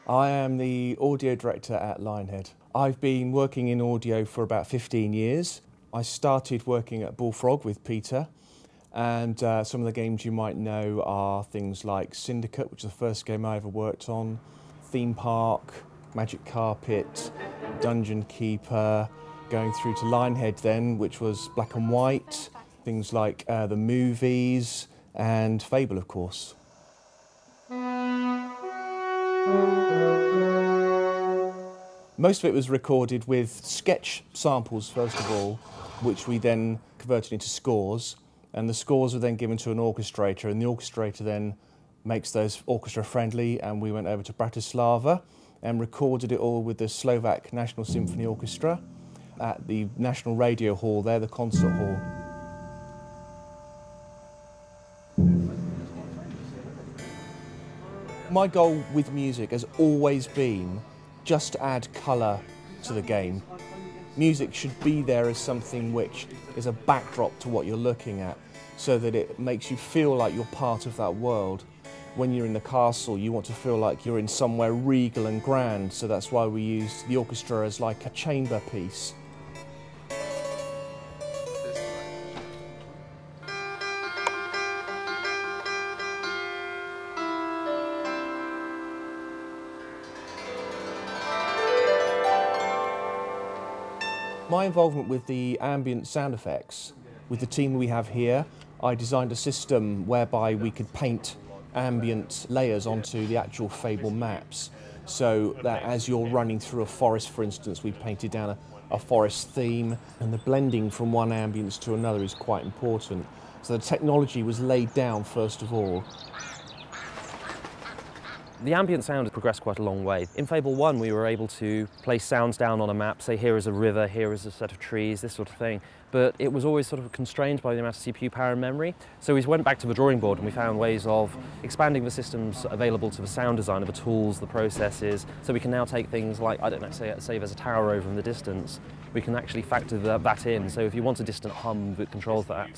I am the audio director at Lionhead. I've been working in audio for about 15 years. I started working at Bullfrog with Peter, and some of the games you might know are things like Syndicate, which is the first game I ever worked on, Theme Park, Magic Carpet, Dungeon Keeper, going through to Lionhead then, which was Black and White, things like the movies, and Fable, of course. Most of it was recorded with sketch samples, first of all, which we then converted into scores, and the scores were then given to an orchestrator, and the orchestrator then makes those orchestra friendly, and we went over to Bratislava and recorded it all with the Slovak National Symphony Orchestra at the National Radio Hall there, the concert hall. My goal with music has always been just to add colour to the game. Music should be there as something which is a backdrop to what you're looking at, so that it makes you feel like you're part of that world. When you're in the castle, you want to feel like you're in somewhere regal and grand, so that's why we used the orchestra as like a chamber piece. My involvement with the ambient sound effects, with the team we have here, I designed a system whereby we could paint ambient layers onto the actual Fable maps, so that as you're running through a forest, for instance, we painted down a forest theme, and the blending from one ambience to another is quite important. So the technology was laid down first of all. The ambient sound has progressed quite a long way. In Fable I, we were able to place sounds down on a map, say here is a river, here is a set of trees, this sort of thing, but it was always sort of constrained by the amount of CPU power and memory. So we went back to the drawing board and we found ways of expanding the systems available to the sound designer, the tools, the processes, so we can now take things like, I don't know, say there's a tower over in the distance, we can actually factor that in. So if you want a distant hum that controls that,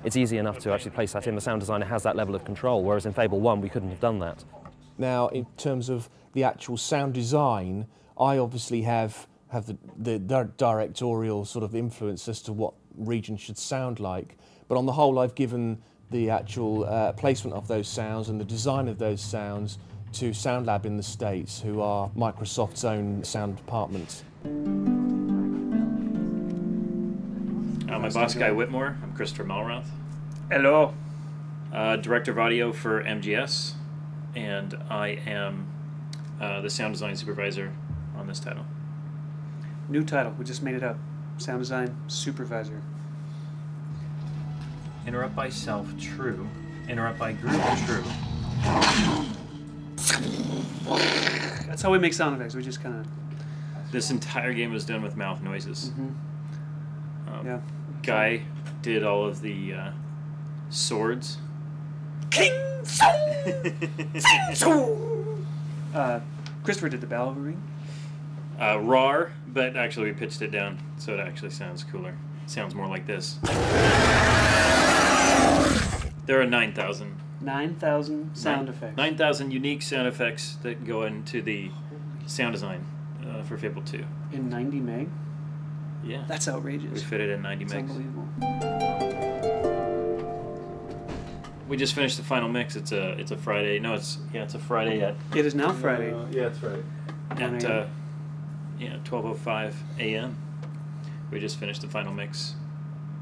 it's easy enough to actually place that in. The sound designer has that level of control, whereas in Fable I, we couldn't have done that. Now, in terms of the actual sound design, I obviously have the directorial sort of influence as to what region should sound like, but on the whole I've given the actual placement of those sounds and the design of those sounds to Sound Lab in the States, who are Microsoft's own sound department. My boss, Guy Whitmore. I'm Christopher Malroth. Hello. Director of audio for MGS, and I am the sound design supervisor on this title. New title, we just made it up. Sound design supervisor. Interrupt by self, true. Interrupt by group, true. That's how we make sound effects, we just kind of... This entire game was done with mouth noises. Mm-hmm. Yeah. Guy did all of the swords. King Christopher did the bell ring. RAR, but actually we pitched it down so it actually sounds cooler. It sounds more like this. There are 9,000. 9,000 sound effects. 9,000 unique sound effects that go into the sound design for Fable II. In 90 meg? Yeah. That's outrageous. We fit it in 90 It's megs. unbelievable. We just finished the final mix. It's a Friday. No, it's a Friday at... It is now Friday. Yeah, that's right. At 12:05 a.m. We just finished the final mix.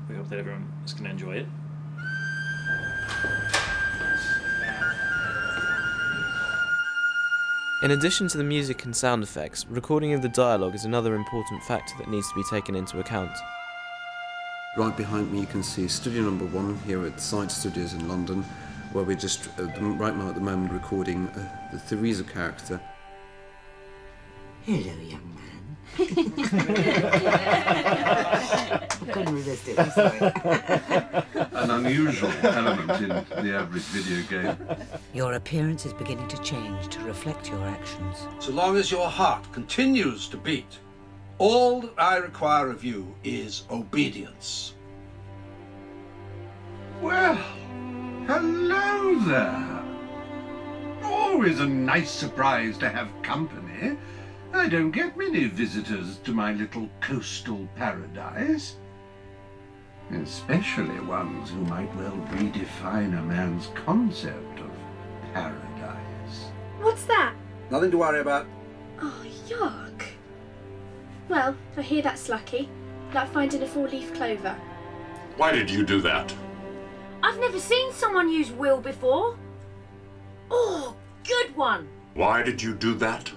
We hope that everyone is going to enjoy it. In addition to the music and sound effects, recording of the dialogue is another important factor that needs to be taken into account. Right behind me you can see studio number 1 here at Side Studios in London, where we're just right now at the moment recording the Theresa character. Hello, young man. I couldn't resist it, I'm sorry. An unusual element in the average video game. Your appearance is beginning to change to reflect your actions. So long as your heart continues to beat, all that I require of you is obedience. Well, hello there. Always a nice surprise to have company. I don't get many visitors to my little coastal paradise. Especially ones who might well redefine a man's concept of paradise. What's that? Nothing to worry about. Oh, yuck. Well, I hear that's lucky. Like finding a 4-leaf clover. Why did you do that? I've never seen someone use will before. Oh, good one. Why did you do that?